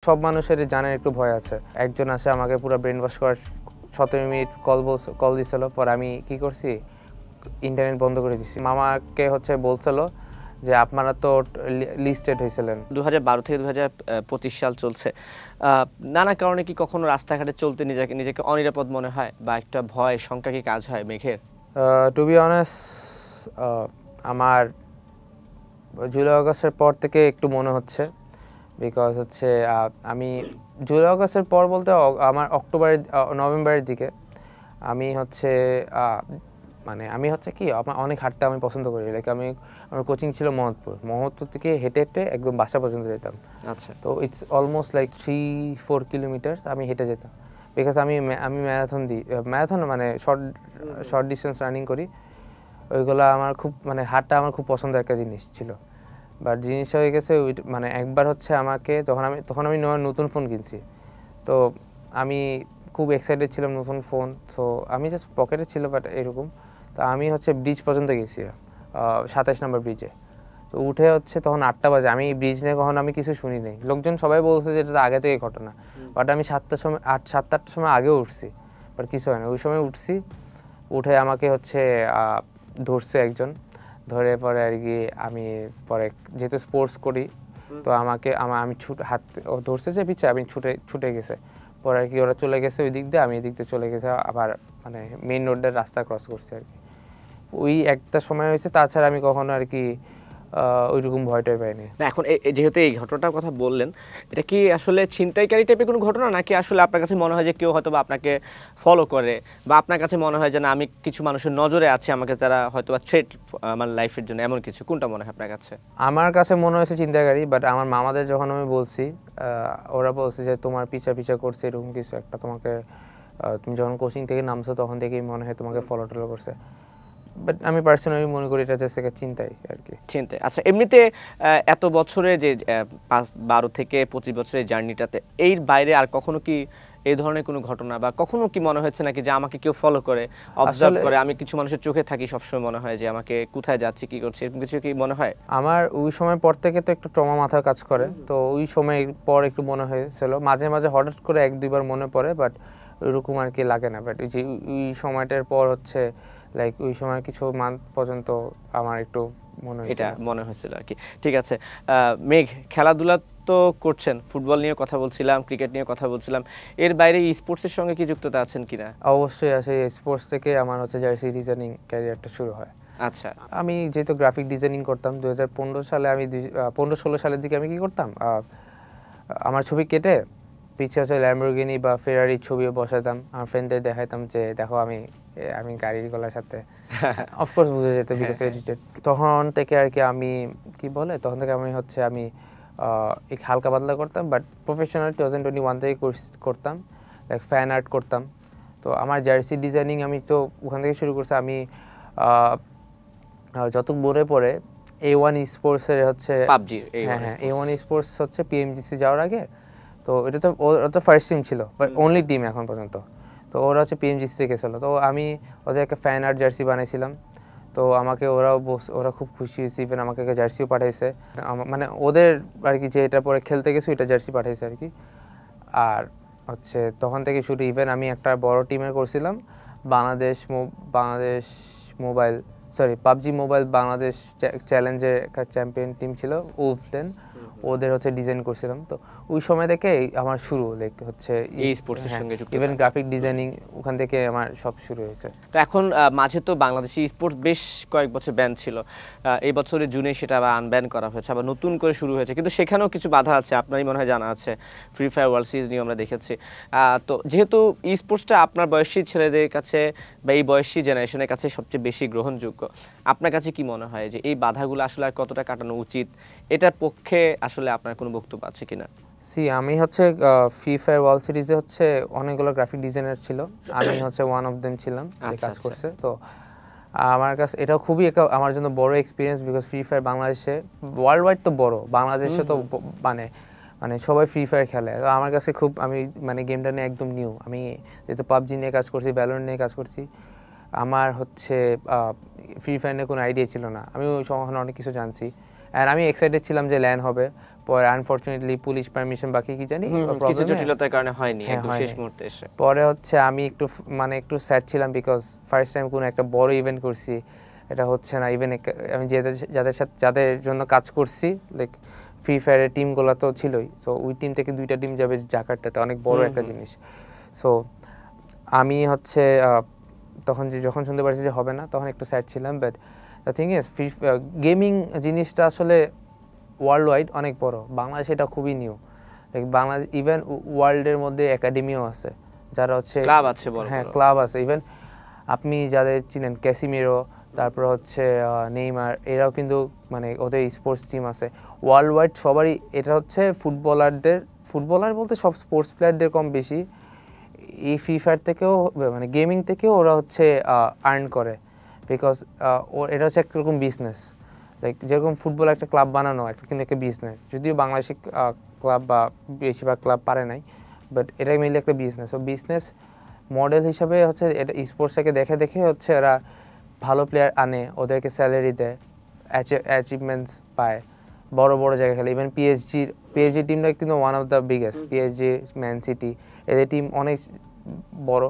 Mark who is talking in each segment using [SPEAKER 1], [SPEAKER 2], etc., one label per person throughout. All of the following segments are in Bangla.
[SPEAKER 1] সব মানুষের জানার একটু ভয় আছে। একজন আসে আমাকে পুরো ব্রেন ওয়াশ করার 17 মিনিট কল দিছিল, পর আমি কি করছি, ইন্টারনেট বন্ধ করে দিছি। মামাকে বলছিল যে আপনারা তো লিস্টেড হয়েছিলেন।
[SPEAKER 2] 2012 থেকে 2025 সাল চলছে, নানা কারণে কি কখনো রাস্তাঘাটে চলতে নিজেকে অনিরাপদ মনে হয় বা একটা ভয় শঙ্কা কি কাজ হয় মেঘের?
[SPEAKER 1] টু বি অনেস্ট, আমার জুলাই আগস্টের পর থেকে একটু মনে হচ্ছে, বিকজ আমি জুলাই আগস্টের পর বলতে আমার নভেম্বরের দিকে আমি আমি কি আমার অনেক হাঁটতে আমি পছন্দ করি। লাইক আমার কোচিং ছিল মোহাম্মদপুর থেকে হেঁটে হেঁটে একদম বাসা পর্যন্ত যেতাম।
[SPEAKER 2] আচ্ছা,
[SPEAKER 1] তো ইটস অলমোস্ট লাইক 3-4 কিলোমিটার আমি হেঁটে যেতাম, বিকজ আমি ম্যারাথন মানে শর্ট ডিস্টেন্স রানিং করি। ওইগুলো আমার খুব হাঁটা আমার খুব পছন্দের একটা জিনিস ছিল। বাট জিনিসটা হয়ে গেছে একবার আমাকে তখন আমি নতুন ফোন কিনছি, তো আমি খুব এক্সাইটেড ছিলাম নতুন ফোন। তো আমি জাস্ট পকেটে ছিল বাট এরকম। তো আমি ব্রিজ পর্যন্ত গেছি, 27 নম্বর ব্রিজে। তো উঠে তখন 8টা বাজে, আমি ব্রিজ নিয়ে কখনো আমি কিছু শুনি নাই। লোকজন সবাই বলছে যে এটা তো আগে থেকে ঘটনা, বাট আমি 7টার সময় 8-8টার সময় আগেও উঠছি, বাট কিছু হয় না। ওই সময় উঠছি, উঠে আমাকে ধরছে একজন, ধরে পরে আর কি আমি পরে যেহেতু স্পোর্টস করি, তো আমি ধরছে যে পিছিয়ে আমি ছুটে গেছে। পরে আর কি ওরা চলে গেছে ওই দিক দিয়ে, আমি এদিক দিয়ে চলে গেছে, আবার মেইন রোডের রাস্তা ক্রস করছে আর কি। ওই একটা সময় হয়েছে, তাছাড়া আমি কখনো আর কি ওইরকম ভয়টাই পাইনি।
[SPEAKER 2] না, এখন যেহেতু এই ঘটনাটার কথা বললেন, এটা কি আসলে ছিনতাইকারী টাইপের কোনো ঘটনা, নাকি আসলে আপনার কাছে মনে হয় যে কেউ হয়তো বা আপনাকে ফলো করে, বা আপনার কাছে মনে হয় যে না আমি কিছু মানুষের নজরে আছে আমাকে, যারা হয়তো বা থ্রেট আমার লাইফের জন্য, এমন কিছু? কোনটা মনে হয় আপনার কাছে?
[SPEAKER 1] আমার কাছে মনে হয়েছে ছিনতাইকারী, বাট আমার মামাদের যখন আমি বলছি, ওরা বলছে যে তোমার পিছা করছে এরকম কিছু একটা, তোমাকে তুমি যখন কোচিং থেকে নামছো তখন থেকেই মনে হয় তোমাকে ফলো করছে। বাট আমি পার্সোনালি মনে করি এটা জাস্ট একটা চিন্তাই আর কি।
[SPEAKER 2] চিন্তাই। আচ্ছা, এমনিতে এত বছরে যে 12 থেকে 25 বছরের জার্নিটাতে এর বাইরে আর কখনো কি এই ধরনের কোনো ঘটনা, বা কখনো কি মনে হচ্ছে নাকি যে আমাকে কেউ ফলো করে, অবজার্ভ করে? আমি কিছু মানুষের চোখে থাকি, সবসময় মনে হয় যে আমাকে কোথায় যাচ্ছি, কি করছি, এরকম কিছু কি মনে হয়?
[SPEAKER 1] আমার ওই সময় পর থেকে তো একটু ট্রমা মাথায় কাজ করে, তো ওই সময় পর একটু মনে হয়েছিল, মাঝে মাঝে হঠাৎ করে 1-2বার মনে পড়ে, বাট ওইরকম আর কি লাগে না। বাট ওই সময়টার পর লাইক ওই সময় কিছু মান্থ পর্যন্ত আমার একটু
[SPEAKER 2] মনে হয়েছিল আর কি। ঠিক আছে, মেঘ, খেলাধুলা তো করছেন, ফুটবল নিয়ে কথা বলছিলাম, ক্রিকেট নিয়ে কথা বলছিলাম, এর বাইরে স্পোর্টসের সঙ্গে কি যুক্ততা আছেন কিনা?
[SPEAKER 1] অবশ্যই আছে। স্পোর্টস থেকে আমার জার্সি ডিজাইনিং ক্যারিয়ারটা শুরু হয়।
[SPEAKER 2] আচ্ছা,
[SPEAKER 1] আমি যেহেতু গ্রাফিক ডিজাইনিং করতাম 2015 সালে, আমি 15-16 সালের দিকে আমি কি করতাম, আমার ছবি কেটে পিছিয়ে ল্যাম্বরগিনি বা ফেরারির ছবিও বসাতাম, আমার ফ্রেন্ডদের দেখাইতাম যে দেখো আমি গাড়ির গলার সাথে অফকোর্স বুঝে যেত বিকজ এডিটেড। তখন থেকে আর কি আমি তখন থেকে আমি আমি এক হালকা পাতলা করতাম, বাট প্রফেশনাল 2021 থেকে করতাম, লাইক ফ্যান আর্ট করতাম। তো আমার জার্সি ডিজাইনিং আমি তো ওখান থেকে শুরু করছি। আমি যত মনে পড়ে A1 স্পোর্টসের
[SPEAKER 2] পাবজি,
[SPEAKER 1] হ্যাঁ A1 স্পোর্টস পিএমজিসি যাওয়ার আগে, তো এটা তো ওরা তো ফার্স্ট টিম ছিল, বাট অনলি টিম এখন পর্যন্ত। তো ওরা পিএমজিসি থেকে গেছিলো, তো আমি ওদের একটা ফ্যান আর্ট জার্সি বানাইছিলাম। তো আমাকে ওরা খুব খুশি হয়েছে, ইভেন আমাকে একটা জার্সিও পাঠাইছে, ওদের আর কি যে এটা পরে খেলতে গেছি ওইটা জার্সি পাঠাইছে আর কি। আর তখন থেকে শুরু, ইভেন আমি একটা বড় টিমের করছিলাম, পাবজি মোবাইল বাংলাদেশ চ্যালেঞ্জের একটা চ্যাম্পিয়ন টিম ছিল উলফলেন, ওদের ডিজাইন করছিলাম। তো ওই সময় থেকে আমার শুরু
[SPEAKER 2] এই স্পোর্টসের সঙ্গে যুক্ত,
[SPEAKER 1] ইভেন গ্রাফিক ডিজাইনিং ওখান থেকে আমার সব শুরু হয়েছে।
[SPEAKER 2] তো এখন মাঝে তো বাংলাদেশি স্পোর্টস বেশ কয়েক বছর ব্যান ছিল, এই বছরের জুনে সেটা আবার আনব্যান করা হয়েছে, আবার নতুন করে শুরু হয়েছে, কিন্তু সেখানেও কিছু বাধা আছে, আপনারই মনে হয় জানা আছে। ফ্রি ফায়ার ওয়ার্ল্ড সিরিজ নিয়ে আমরা দেখেছি। তো যেহেতু ই স্পোর্টসটা আপনার বয়সী ছেলেদের কাছে বা এই বয়সী জেনারেশনের কাছে সবচেয়ে বেশি গ্রহণযোগ্য, আপনার কাছে কি মনে হয় যে এই বাধাগুলো আসলে আর কতটা কাটানো উচিত? এটার পক্ষে আসলে আপনার কোনো বক্তব্য আছে কিনা?
[SPEAKER 1] আমি ফ্রি ফায়ার ওয়ার্ল্ড সিরিজে অনেকগুলো গ্রাফিক ডিজাইনার ছিল, আমি ওয়ান অফ দেম ছিলাম যে কাজ করছে। তো আমার কাছে এটা খুবই আমার জন্য বড় এক্সপিরিয়েন্স, বিকজ ফ্রি ফায়ার বাংলাদেশে ওয়ার্ল্ড ওয়াইড তো বড়, বাংলাদেশে তো সবাই ফ্রি ফায়ার খেলে। তো আমার কাছে খুব আমি গেমটা নিয়ে একদম নিউ। আমি যেহেতু পাবজি নিয়ে কাজ করছি, ভ্যালোরেন্ট নিয়ে কাজ করছি, আমার ফ্রি ফায়ার নিয়ে কোনো আইডিয়া ছিল না। আমি ওই সময় অনেক কিছু জানছি, অ্যান্ড আমি এক্সাইটেড ছিলাম যে ল্যান্ড হবে, পরে আনফরচুনেটলি পুলিশ পারমিশন বাকি কি জানি
[SPEAKER 2] কিছু জটিলতার কারণে হয়নি, একদম শেষ মুহূর্তে এসে।
[SPEAKER 1] পরে হচ্ছে আমি একটু স্যাড ছিলাম, বিকজ ফার্স্ট টাইম কোনো একটা বড় ইভেন্ট করছি, এটা হচ্ছে না। ইভেন আমি যাদের জন্য কাজ করছি, লাইক ফ্রি ফায়ারের টিমগুলো তো ছিলই, সো ওই টিম থেকে 2টা টিম যাবে জাকার্তাতে, অনেক বড় একটা জিনিস। সো আমি হচ্ছে যখন শুনতে পারছি যে হবে না, তখন একটু স্যাড ছিলাম। But the thing is gaming জিনিসটা আসলে ওয়ার্ল্ড ওয়াইড অনেক বড়, বাংলাদেশে এটা খুবই নিউ। লাইক বাংলাদেশ ইভেন ওয়ার্ল্ডের মধ্যে একাডেমিও আছে, যারা হচ্ছে
[SPEAKER 2] ক্লাব আছে,
[SPEAKER 1] হ্যাঁ ক্লাব আছে। ইভেন আপনি যাদের চিনেন ক্যাসিমিরো, তারপর হচ্ছে নেইমার, এরাও কিন্তু মানে ওদের স্পোর্টস টিম আছে ওয়ার্ল্ড ওয়াইড সবারই। এটা হচ্ছে ফুটবলার বলতে সব স্পোর্টস প্লেয়ারদের কম বেশি এই ফ্রি ফায়ার থেকেও মানে গেমিং থেকেও ওরা হচ্ছে আর্ন করে, বিকজ এটা হচ্ছে একরকম বিজনেস। লাইক যেরকম ফুটবল একটা ক্লাব বানানো কিন্তু একটা বিজনেস, যদিও বাংলাদেশি ক্লাব বা বেশিরভাগ ক্লাব পারে নাই, বাট এটাই মেনলি একটা বিজনেস। ও বিজনেস মডেল হিসাবে হচ্ছে এটা স্পোর্টসটাকে দেখে দেখে হচ্ছে ওরা ভালো প্লেয়ার আনে, ওদেরকে স্যালারি দেয়, অ্যাচিভমেন্টস পায়, বড় বড় জায়গায় খেলে। ইভেন পিএসজি টিমটা কিন্তু one of the biggest, PSG, man city, এদের টিম অনেক বড়।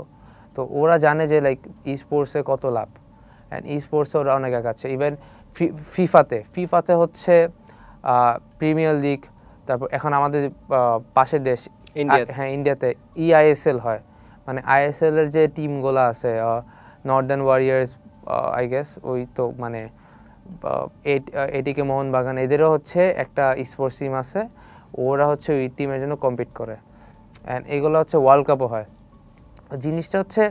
[SPEAKER 1] তো ওরা জানে যে লাইক স্পোর্টসে কত লাভ, অ্যান্ড স্পোর্টসে ওরা অনেক আগাচ্ছে। ইভেন ফিফাতে হচ্ছে প্রিমিয়ার লিগ, তারপর এখন আমাদের পাশের দেশ হ্যাঁ ইন্ডিয়াতে EISL হয়, মানে ISL এর যে টিমগুলো আছে, নর্দার্ন ওয়ারিয়ার্স আই গেস, ওই তো মানে এটিকে মোহনবাগান, এদেরও হচ্ছে একটা স্পোর্টস টিম আছে, ওরা হচ্ছে ওই টিমের জন্য কম্পিট করে, অ্যান্ড এগুলো হচ্ছে ওয়ার্ল্ড কাপও হয়। জিনিসটা হচ্ছে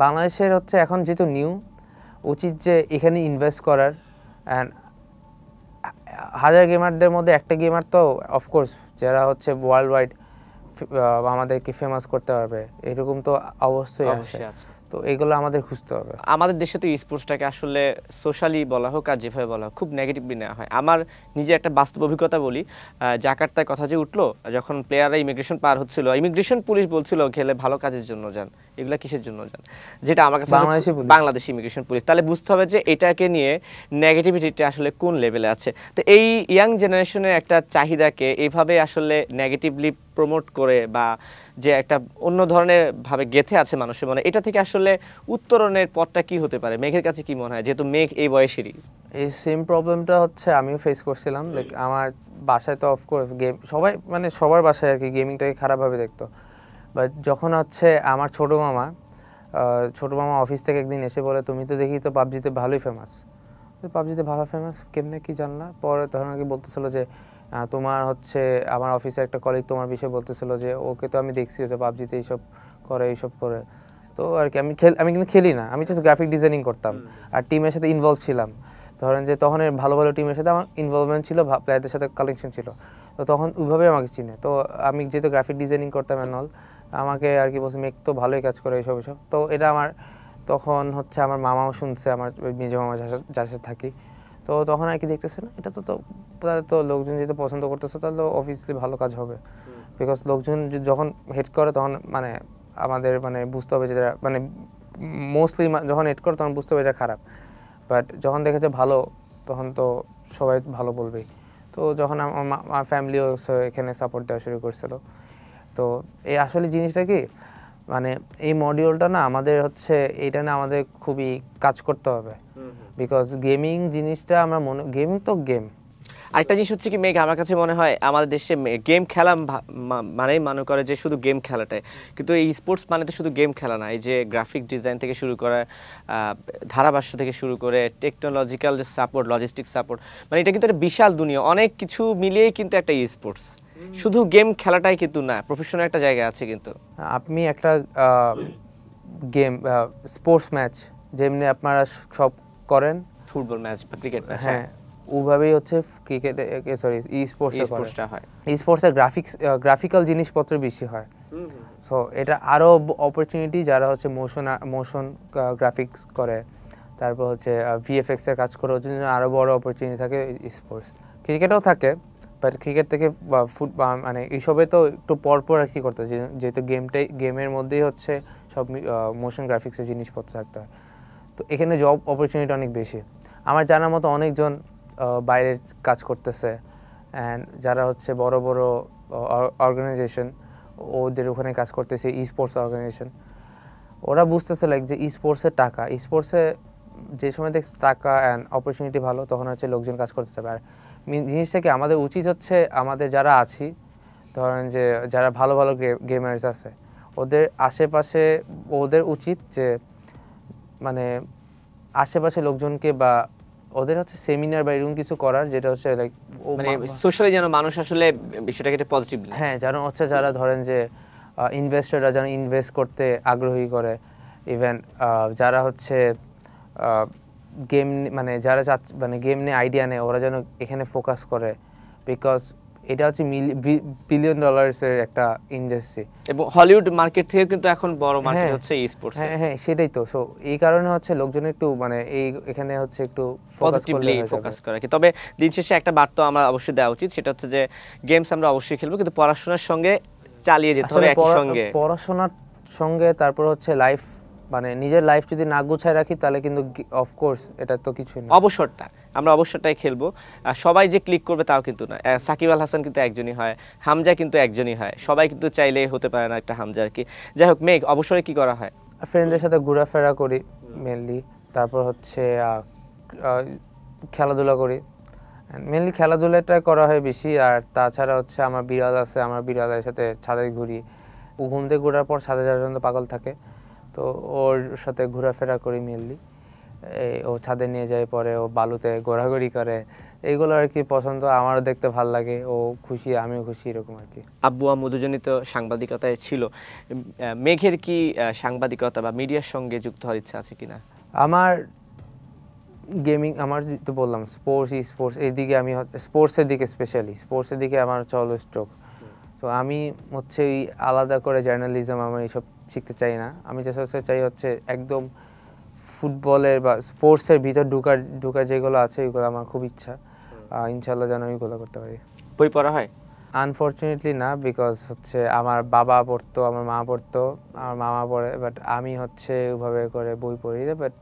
[SPEAKER 1] বাংলাদেশের হচ্ছে এখন যেহেতু নিউ, উচিত যে এখানে ইনভেস্ট করার। অ্যান্ড 1000 গেমারদের মধ্যে একটা গেমার তো অফকোর্স যারা হচ্ছে ওয়ার্ল্ড ওয়াইড আমাদেরকে ফেমাস করতে পারবে, এরকম তো অবশ্যই আছে। তো এগুলো আমাদের খুঁজতে হবে।
[SPEAKER 2] আমাদের দেশে তো স্পোর্টসটাকে আসলে সোশ্যালি বলা হোক আর যেভাবে বলা হোক খুব নেগেটিভলি নেওয়া হয়। আমার নিজে একটা বাস্তব অভিজ্ঞতা বলি, জাকার্তার কথা যে উঠলো, যখন প্লেয়াররা ইমিগ্রেশন পার হচ্ছিল, ইমিগ্রেশন পুলিশ বলছিল খেলে ভালো কাজের জন্য যান, এগুলা কিসের জন্য যান, যেটা আমার কাছে বাংলাদেশি ইমিগ্রেশন পুলিশ। তাহলে বুঝতে হবে যে এটাকে নিয়ে নেগেটিভিটিটা আসলে কোন লেভেলে আছে। তো এই ইয়াং জেনারেশনের একটা চাহিদাকে এইভাবে আসলে নেগেটিভলি প্রমোট করে বা যে একটা অন্য ধরনের ভাবে গেথে আছে মানুষের মনে, এটা থেকে আসলে উত্তরণের পথটা কি হতে পারে? মেঘের কাছে কি মনে হয়, যেহেতু মেঘ এই বয়সেরই?
[SPEAKER 1] এই সেম প্রবলেমটা হচ্ছে আমিও ফেস করছিলাম। লাইক আমার বাসায় তো অফকোর্স সবাই মানে সবার বাসায় আর কি গেমিংটাকে খারাপভাবে দেখতো। বাট যখন হচ্ছে আমার ছোটো মামা অফিস থেকে একদিন এসে বলে, তুমি তো দেখি তো পাবজিতে ভালোই ফেমাস। পাবজিতে ভালো ফেমাস কেমনে কি জানলা? পরে তখন আর কি বলতেছিল যে তোমার হচ্ছে আমার অফিসে একটা কলিগ তোমার বিষয়ে বলতেছিল যে ওকে তো আমি দেখছি যে পাবজিতে এইসব করে। তো আর কি আমি কিন্তু খেলি না, আমি জাস্ট গ্রাফিক ডিজাইনিং করতাম আর টিমের সাথে ইনভলভ ছিলাম। ধরেন যে তখন ভালো ভালো টিমের সাথে আমার ইনভলভমেন্ট ছিল, প্লেয়ারদের সাথে কালেকশন ছিল, তো তখন ওইভাবেই আমাকে চিনে। তো আমি যেহেতু গ্রাফিক ডিজাইনিং করতাম অ্যান্ড অল, আমাকে আর কি বলছে মেঘ তো ভালোই কাজ করে এইসব। তো এটা আমার তখন হচ্ছে আমার মামাও শুনছে, আমার মেজো মামা যার সাথে থাকি, তো তখন আর কি দেখতেছে না এটা তো লোকজন যেহেতু পছন্দ করতেছে তাহলে অবভিয়াসলি ভালো কাজ হবে। বিকজ লোকজন যখন হেড করে তখন মানে আমাদের মানে বুঝতে হবে যে মানে মোস্টলি যখন হেড করে তখন বুঝতে হবে এটা খারাপ, বাট যখন দেখেছে ভালো তখন তো সবাই ভালো বলবেই। তো যখন আমার ফ্যামিলিও এখানে সাপোর্ট দেওয়া শুরু করছিল। তো এই আসলে জিনিসটা কি মানে এই মডিউলটা না আমাদের হচ্ছে এইটা না আমাদের খুবই কাজ করতে হবে, বিকজ গেমিং জিনিসটা আমরা গেমিং তো গেম।
[SPEAKER 2] আরেকটা জিনিস হচ্ছে কি মেঘ, আমার কাছে মনে হয় আমাদের দেশে গেম খেলা মানেই মনে করে যে শুধু গেম খেলাটাই, কিন্তু এই স্পোর্টস মানে তো শুধু গেম খেলা না। এই যে গ্রাফিক ডিজাইন থেকে শুরু করে, ধারাভাষ্য থেকে শুরু করে, টেকনোলজিক্যাল যে সাপোর্ট, লজিস্টিক সাপোর্ট, মানে এটা কিন্তু একটা বিশাল দুনিয়া, অনেক কিছু মিলিয়েই কিন্তু একটা স্পোর্টস। শুধু গেম খেলাটাই কিন্তু না, প্রফেশনাল একটা জায়গা আছে। কিন্তু
[SPEAKER 1] আপনি একটা গেম স্পোর্টস ম্যাচ যেমনি আপনারা সব করেন,
[SPEAKER 2] ফুটবল ম্যাচ বা ক্রিকেট ম্যাচ,
[SPEAKER 1] হ্যাঁ ওইভাবেই হচ্ছে ক্রিকেটে সরি স্পোর্টসটা হয়। স্পোর্টসে গ্রাফিক্যাল জিনিসপত্র বেশি হয়। সো এটা আরও অপরচুনিটি যারা হচ্ছে মোশন গ্রাফিক্স করে, তারপর হচ্ছে VFX এর কাজ করে, ওর জন্য আরও বড় অপরচুনিটি থাকে স্পোর্টস। ক্রিকেটেও থাকে, বাট ক্রিকেট থেকে মানে এইসবে তো একটু পরপর আর কি করতে হয়, যেহেতু গেমের মধ্যেই হচ্ছে সব মোশন গ্রাফিক্সের জিনিসপত্র থাকতে হয়। তো এখানে জব অপরচুনিটি অনেক বেশি। আমার জানার মতো অনেকজন বাইরে কাজ করতেছে, অ্যান্ড যারা হচ্ছে বড় বড় অর্গানাইজেশন ওদের ওখানে কাজ করতেছে, স্পোর্টস অর্গানাইজেশন, ওরা বুঝতেছে লাইক যে স্পোর্টসের টাকা, স্পোর্টসে যে সময় দেখছে টাকা অ্যান্ড অপরচুনিটি ভালো, তখন হচ্ছে লোকজন কাজ করতে চাবে। আর জিনিসটা কি, আমাদের উচিত হচ্ছে আমাদের যারা আছি, ধরেন যে যারা ভালো ভালো গেমার্স আছে, ওদের আশেপাশে ওদের উচিত যে মানে আশেপাশে লোকজনকে বা ওদের হচ্ছে সেমিনার বা এরকম কিছু করার, যেটা হচ্ছে লাইক
[SPEAKER 2] মানে সোশ্যালি যেন মানুষ আসলে বিষয়টাকে একটা পজিটিভ,
[SPEAKER 1] হ্যাঁ যেন হচ্ছে যারা ধরেন যে ইনভেস্টররা যেন ইনভেস্ট করতে আগ্রহী করে, ইভেন যারা হচ্ছে গেম মানে যারা মানে গেম নিয়ে আইডিয়া নেয় ওরা যেন এখানে ফোকাস করে, বিকজ এটা হচ্ছে বিলিয়ন ডলার্সের একটা ইন্ডাস্ট্রি,
[SPEAKER 2] এবং হলিউড মার্কেট থেকে কিন্তু এখন বড় মার্কেট হচ্ছে ই-স্পোর্টস।
[SPEAKER 1] হ্যাঁ সেটাই তো। সো এই কারণে হচ্ছে লোকজন একটু মানে এখানে হচ্ছে একটু
[SPEAKER 2] পজিটিভলি ফোকাস করে কি। তবে দিন শেষে একটা বার্তা আমরা অবশ্যই দেওয়া উচিত, সেটা হচ্ছে যে গেমস আমরা অবশ্যই খেলবো, কিন্তু পড়াশোনার সঙ্গে চালিয়ে যেতে হবে একই সঙ্গে।
[SPEAKER 1] পড়াশোনার সঙ্গে তারপর হচ্ছে লাইফ, মানে নিজের লাইফ যদি না গুছায় রাখি তাহলে কিন্তু অফকোর্স এটা তো কিছুই না।
[SPEAKER 2] অবসরটা আমরা অবসরটাই খেলবো, আর সবাই যে ক্লিক করবে তাও কিন্তু না। সাকিব আল হাসান কিন্তু একজনই হয়, হামজা কিন্তু একজনই হয়, সবাই কিন্তু চাইলে হতে পারে না একটা হামজা আর কি। যাই হোক, মেঘ অবসরে কি করা হয়?
[SPEAKER 1] ফ্রেন্ডদের সাথে ঘোরাফেরা করি মেনলি, তারপর হচ্ছে খেলাধুলা করি, মেনলি খেলাধুলাটা করা হয় বেশি। আর তাছাড়া হচ্ছে আমার বিড়াল আছে, আমার বিড়ালের সাথে ছাদে ঘুরি, ও ঘুম থেকে ঘোরার পর ছাদে যাওয়ার জন্য পাগল থাকে, তো ওর সাথে ঘোরাফেরা করি মেনলি। ও ছাদে নিয়ে যায়, পরে ও বালুতে ঘোরাঘুরি করে, এইগুলো আর কি পছন্দ, আমারও দেখতে ভালো লাগে, ও খুশি আমিও খুশি, এরকম আর কি।
[SPEAKER 2] আব্বু আম্মু দুজনই তো সাংবাদিকতায় ছিল, মেঘের কি সাংবাদিকতা বা মিডিয়ার সঙ্গে যুক্ত হওয়ার ইচ্ছা আছে কিনা?
[SPEAKER 1] আমার গেমিং, আমার তো বললাম স্পোর্টস এইদিকে, আমি স্পোর্টসের দিকে স্পেশালি স্পোর্টসের দিকে আমার চলো স্ট্রোক। তো আমি হচ্ছে এই আলাদা করে জার্নালিজম আমার এইসব শিখতে চাই না, আমি যেটা চাই হচ্ছে একদম ফুটবলের বা স্পোর্টসের ভিতর ঢুকার যেগুলো আছে ওইগুলো আমার খুব ইচ্ছা, ইনশাল্লাহ যেন ওইগুলো করতে পারি।
[SPEAKER 2] বই পড়া হয়?
[SPEAKER 1] আনফর্চুনেটলি না, বিকজ হচ্ছে আমার বাবা পড়তো, আমার মা পড়তো, আমার মামা পড়ে, বাট আমি হচ্ছে ওইভাবে করে বই পড়ি না, বাট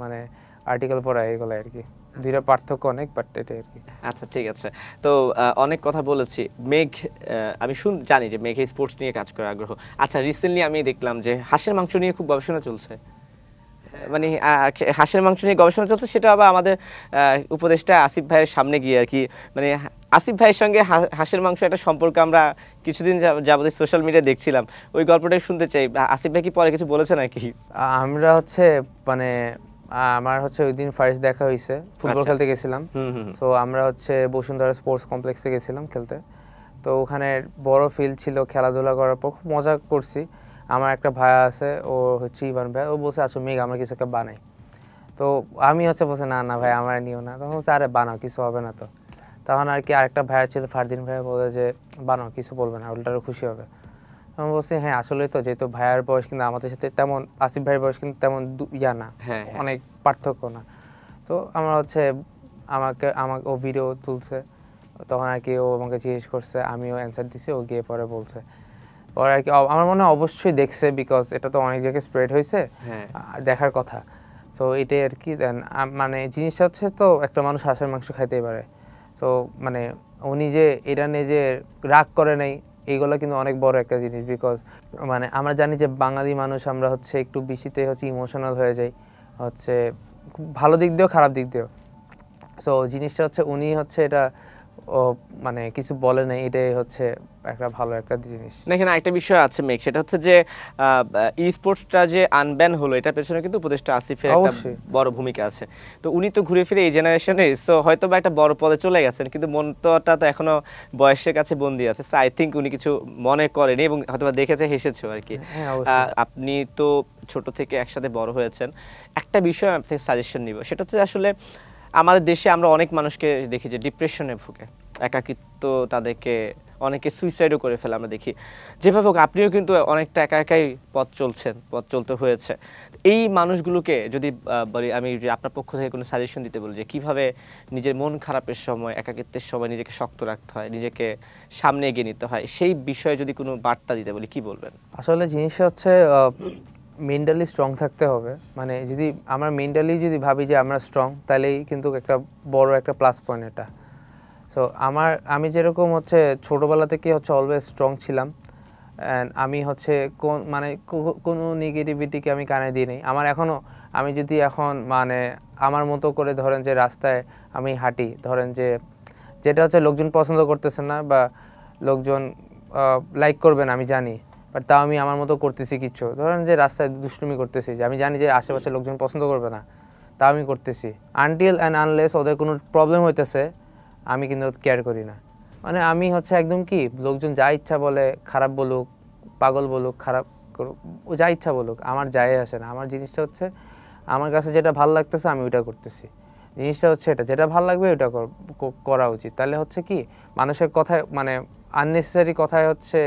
[SPEAKER 1] মানে আর্টিকেল পড়া এগুলো আর কি, দুইটা পার্থক্য অনেক, বাট এটাই আর কি।
[SPEAKER 2] আচ্ছা ঠিক আছে, তো অনেক কথা বলেছি। মেঘ, আমি জানি যে মেঘে স্পোর্টস নিয়ে কাজ করার আগ্রহ। আচ্ছা, রিসেন্টলি আমি দেখলাম যে হাঁসের মাংস নিয়ে খুব গবেষণা চলছে, মানে হাঁসের মাংস নিয়ে গবেষণা চলছে, সেটা আবার আমাদের উপদেষ্টা আসিফ ভাইয়ের সামনে গিয়ে আর কি। মানে আসিফ ভাইয়ের সঙ্গে হাঁসের মাংস একটা সম্পর্ক আমরা কিছুদিন যাবত সোশ্যাল মিডিয়া দেখছিলাম, ওই গল্পটাই শুনতে চাই। আসিফ ভাই কি পরে কিছু বলেছে নাকি?
[SPEAKER 1] আমরা হচ্ছে মানে আমার হচ্ছে ওই দিন ফার্স্ট দেখা হয়েছে, ফুটবল খেলতে গেছিলাম, তো আমরা হচ্ছে বসুন্ধরা স্পোর্টস কমপ্লেক্সে গেছিলাম খেলতে, তো ওখানে বড় ফিল্ড ছিল, খেলাধুলা করার পর খুব মজা করছি। আমার একটা ভাইয়া আছে, ও হচ্ছে ইভান ভাই, ও বলছে আচ্ছা মেঘ আমরা কিছু একটা বানাই, তো আমি হচ্ছে বলছে না না ভাই আমার নিও না, তখন বলছে আরে বানাও কিছু হবে না। তো তখন আর কি আরেকটা ভাইয়া ছিল ফারদিন ভাইয়া, বলে যে বানাও কিছু বলবে না, উল্টারও খুশি হবে। আমি বলছি হ্যাঁ আসলে তো, যেহেতু ভাইয়ার বয়স কিন্তু আমাদের সাথে তেমন, আসিফ ভাইয়ের বয়স কিন্তু তেমন ইয়া না, অনেক পার্থক্য না, তো আমরা হচ্ছে আমাকে ও ভিডিও তুলছে, তখন আর কি ও আমাকে জিজ্ঞেস করছে, আমিও অ্যান্সার দিছি, ও গিয়ে পরে বলছে, পরে আর কি আমার মনে হয় অবশ্যই দেখছে, বিকজ এটা তো অনেক জায়গায় স্প্রেড হয়েছে, দেখার কথা। সো এটাই আর কি। দেন মানে জিনিসটা হচ্ছে, তো একটা মানুষ হাঁসের মাংস খাইতেই পারে, তো মানে উনি যে এটা নিয়ে যে রাগ করে নাই, এইগুলো কিন্তু অনেক বড় একটা জিনিস, বিকজ মানে আমরা জানি যে বাঙালি মানুষ আমরা হচ্ছে একটু বেশিতে হচ্ছে ইমোশনাল হয়ে যাই, হচ্ছে খুব ভালো দিক দিয়েও খারাপ দিক দিয়েও। সো জিনিসটা হচ্ছে উনি হচ্ছে এটা মানে কিছু বলে নাই, এটাই হচ্ছে একটা ভালো একটা জিনিস।
[SPEAKER 2] না, এখানে একটা বিষয় আছে মেঘ, সেটা হচ্ছে যে ই স্পোর্টসটা যে আনব্যান হলো, এটার পেছনে কিন্তু উপদেষ্টা আসিফের একটা বড় ভূমিকা আছে। তো উনি তো ঘুরে ফিরে এই জেনারেশনে, সো হয়তো বা একটা বড় পদে চলে গেছেন, কিন্তু মনটা তো এখনো বয়সের কাছে বন্দী আছে। সো আই থিঙ্ক উনি কিছু মনে করেনি এবং হয়তো বা দেখেছে, হেসেছে আর কি। আপনি তো ছোট থেকে একসাথে বড় হয়েছেন, একটা বিষয় আপনার থেকে সাজেশন নিব, সেটা হচ্ছে আসলে আমাদের দেশে আমরা অনেক মানুষকে দেখি যে ডিপ্রেশনে ভুগে, একাকিত্ব, তাদেরকে অনেকে সুইসাইডও করে ফেলে আমরা দেখি। যেভাবে হোক আপনিও কিন্তু অনেকটা একা একাই পথ চলতে হয়েছে। এই মানুষগুলোকে যদি বলি, আমি আপনার পক্ষ থেকে কোনো সাজেশন দিতে বলি যে কীভাবে নিজের মন খারাপের সময়, একাকিত্বের সময় নিজেকে শক্ত রাখতে হয়, নিজেকে সামনে এগিয়ে নিতে হয়, সেই বিষয়ে যদি কোনো বার্তা দিতে বলি, কি বলবেন?
[SPEAKER 1] আসলে জিনিসটা হচ্ছে মেন্টালি স্ট্রং থাকতে হবে। মানে যদি আমরা মেন্টালি যদি ভাবি যে আমরা স্ট্রং, তাহলেই কিন্তু একটা বড় একটা প্লাস পয়েন্ট এটা। সো আমি যেরকম হচ্ছে ছোটোবেলা থেকে হচ্ছে অলওয়েজ স্ট্রং ছিলাম, অ্যান্ড আমি হচ্ছে কোনো নেগেটিভিটিকে আমি কানে দিই নাই। আমার এখনও, আমি যদি এখন মানে আমার মতো করে ধরেন যে রাস্তায় আমি হাঁটি, ধরেন যে যেটা হচ্ছে লোকজন পছন্দ করতেছে না বা লোকজন লাইক করবে না আমি জানি, বাট তাও আমি আমার মতো করতেছি কিছু, ধরেন যে রাস্তায় দুষ্টুমি করতেছি, যে আমি জানি যে আশেপাশে লোকজন পছন্দ করবে না, তাও আমি করতেছি। আনটিল অ্যান্ড আনলেস ওদের কোনো প্রবলেম হইতেছে, আমি কিন্তু কেয়ার করি না। মানে আমি হচ্ছে একদম কি, লোকজন যা ইচ্ছা বলে, খারাপ বলুক, পাগল বলুক, খারাপ করুক, ও যা ইচ্ছা বলুক, আমার যায় আসে না। আমার জিনিসটা হচ্ছে আমার কাছে যেটা ভালো লাগতেছে আমি ওইটা করতেছি। জিনিসটা হচ্ছে এটা, যেটা ভালো লাগবে ওইটা করা উচিত। তাহলে হচ্ছে কি, মানুষের কথায় মানে আননেসেসারি কথায় হচ্ছে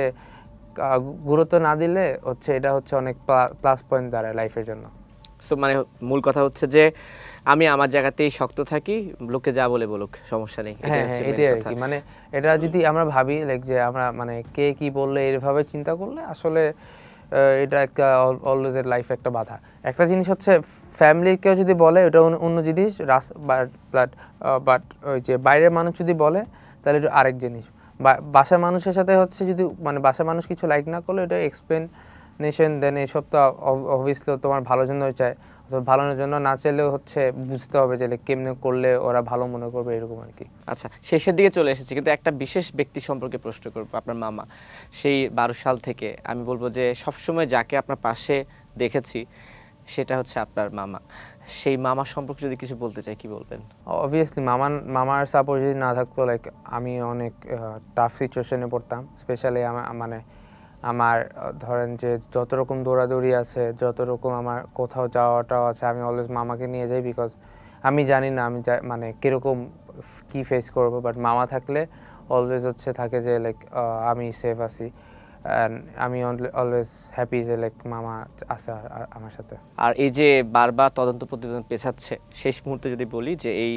[SPEAKER 1] গুরুত্ব না দিলে হচ্ছে এটা হচ্ছে অনেক প্লাস পয়েন্ট দাঁড়ায় লাইফের জন্য।
[SPEAKER 2] সো মানে মূল কথা হচ্ছে যে আমি আমার জায়গাতেই শক্ত থাকি, লোকে যা বলে বলুক, সমস্যা নেই।
[SPEAKER 1] হ্যাঁ হ্যাঁ, এটাই আর কি। মানে এটা যদি আমরা ভাবি লাইক যে আমরা মানে কে কি বললে এইভাবে চিন্তা করলে আসলে এটা একটা অলওয়েজ এর লাইফে একটা বাধা। একটা জিনিস হচ্ছে ফ্যামিলির কেউ যদি বলে ওটা অন্য জিনিস, বাট ওই যে বাইরের মানুষ যদি বলে তাহলে এটা আরেক জিনিস। বাসার মানুষের সাথে হচ্ছে যদি মানে বাসার মানুষ কিছু লাইক না করলে এটা এক্সপ্লেনেশন দেন, এসব তো অবভিয়াসলি তোমার ভালোর জন্যই চায়, ভালোর জন্য না চাইলেও হচ্ছে বুঝতে হবে যে কেমনে করলে ওরা ভালো মনে করবে, এরকম আর কি।
[SPEAKER 2] আচ্ছা, শেষের দিকে চলে এসেছি, কিন্তু একটা বিশেষ ব্যক্তি সম্পর্কে প্রশ্ন করবো, আপনার মামা। সেই 12 সাল থেকে আমি বলবো যে সবসময় যাকে আপনার পাশে দেখেছি সেটা হচ্ছে আপনার মামা। সেই মামা সম্পর্কে যদি কিছু বলতে চাই, কি বলবেন?
[SPEAKER 1] অবভিয়াসলি মামার সাপোর্ট যদি না থাকতো লাইক আমি অনেক টাফ সিচুয়েশনে পড়তাম। স্পেশালি মানে আমার ধরেন যে যত রকম দৌড়াদৌড়ি আছে, যত রকম আমার কোথাও যাওয়াটাও আছে, আমি অলওয়েজ মামাকে নিয়ে যাই, বিকজ আমি জানি না আমি মানে কীরকম কী ফেস করবো, বাট মামা থাকলে অলওয়েজ হচ্ছে থাকে যে লাইক আমি সেফ আছি, অ্যান্ড আমি অলওয়েজ হ্যাপি যে লাইক মামা আছে আমার সাথে।
[SPEAKER 2] আর এই যে বারবার তদন্ত প্রতিবেদন পেছাচ্ছে, শেষ মুহূর্তে যদি বলি যে এই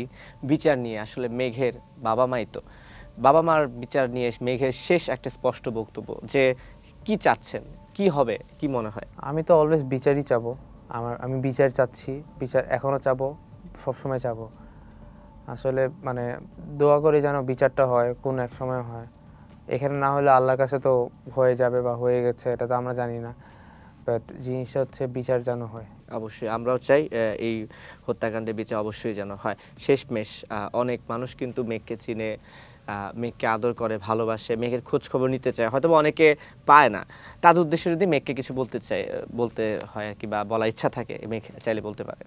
[SPEAKER 2] বিচার নিয়ে আসলে মেঘের বাবা মাই তো, বাবা মার বিচার নিয়ে মেঘের শেষ একটা স্পষ্ট বক্তব্য যে কি চাচ্ছেন, কি হবে, কি মনে হয়?
[SPEAKER 1] আমি তো অলওয়েজ বিচারই চাবো। আমি বিচার চাচ্ছি, বিচার এখনও চাবো, সবসময় চাবো। আসলে মানে দোয়া করি যেন বিচারটা হয়, কোন এক সময় হয়। এখানে না হলে আল্লাহর কাছে তো হয়ে যাবে বা হয়ে গেছে, এটা তো আমরা জানি না, বাট জিনিসটা হচ্ছে বিচার যেন হয়।
[SPEAKER 2] অবশ্যই আমরাও চাই এই হত্যাকাণ্ডের বিচার অবশ্যই যেন হয়। শেষমেশ অনেক মানুষ কিন্তু মেঘকে চিনে, মেঘকে আদর করে, ভালোবাসে, মেঘের খোঁজ খবর নিতে চায়, হয়তো অনেকে পায় না। তাদের উদ্দেশ্যে যদি মেঘকে কিছু বলতে হয় আর কি, বা বলার ইচ্ছা থাকে, মেঘ চাইলে বলতে পারে।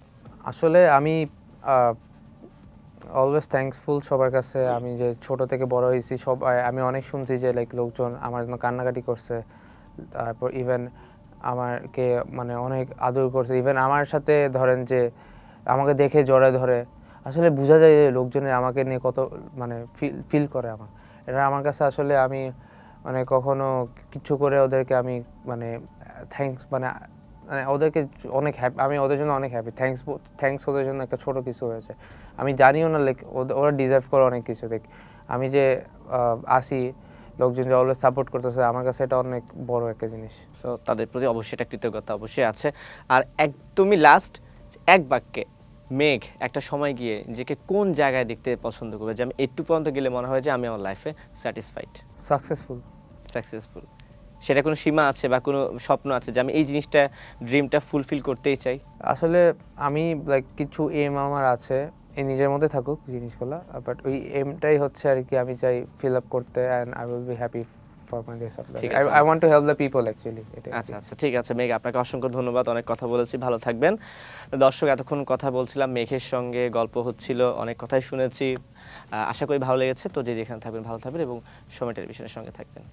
[SPEAKER 1] আসলে আমি অলওয়েজ থ্যাঙ্কফুল সবার কাছে। আমি যে ছোট থেকে বড় হয়েছি, আমি অনেক শুনছি যে লাইক লোকজন আমার জন্য কান্নাকাটি করছে, তারপর ইভেন আমাকে মানে অনেক আদর করছে, ইভেন আমার সাথে ধরেন যে আমাকে দেখে জড়ায় ধরে। আসলে বোঝা যায় যে লোকজনে আমাকে নিয়ে কত মানে ফিল করে আমার। এটা আমার কাছে আসলে আমি মানে কখনো কিছু করে ওদেরকে আমি মানে থ্যাঙ্কস মানে ওদেরকে অনেক হ্যাপি, আমি ওদের জন্য অনেক হ্যাপি। থ্যাঙ্কস ওদের জন্য একটা ছোটো কিছু হয়েছে, আমি জানিও না লাইক ওরা ডিজার্ভ করে অনেক কিছু। দেখ আমি যে আসি, লোকজন যে অলওয়েজ সাপোর্ট করতেছে, আমার কাছে এটা অনেক বড় একটা জিনিস।
[SPEAKER 2] সো তাদের প্রতি অবশ্যই একটা কৃতজ্ঞতা অবশ্যই আছে। আর একদমই লাস্ট এক বাক্যে মেঘ একটা সময় গিয়ে নিজেকে কোন জায়গায় দেখতে পছন্দ করবে, যে আমি একটু পর্যন্ত গেলে মনে হয় যে আমি আমার লাইফে স্যাটিসফাইড, সাকসেসফুল? সেটা কোনো সীমা আছে বা কোনো স্বপ্ন আছে যে আমি এই জিনিসটা, ড্রিমটা ফুলফিল করতেই চাই?
[SPEAKER 1] আসলে আমি লাইক কিছু এম আমার আছে, এই নিজের মধ্যে থাকুক জিনিসগুলো, বাট ওই এমটাই হচ্ছে আর কি আমি চাই ফিল আপ করতে, and I will be happy for my days of life. I want to help the people actually.
[SPEAKER 2] আচ্ছা, ঠিক আছে মেঘ, আপনাকে অসংখ্য ধন্যবাদ, অনেক কথা বলেছি, ভালো থাকবেন। দর্শক, এতক্ষণ কথা বলছিলাম মেঘের সঙ্গে, গল্প হচ্ছিল, অনেক কথাই শুনেছি, আশা করি ভালো লেগেছে। তো যে যেখানে থাকবেন ভালো থাকবেন এবং সময় টেলিভিশনের সঙ্গে থাকবেন।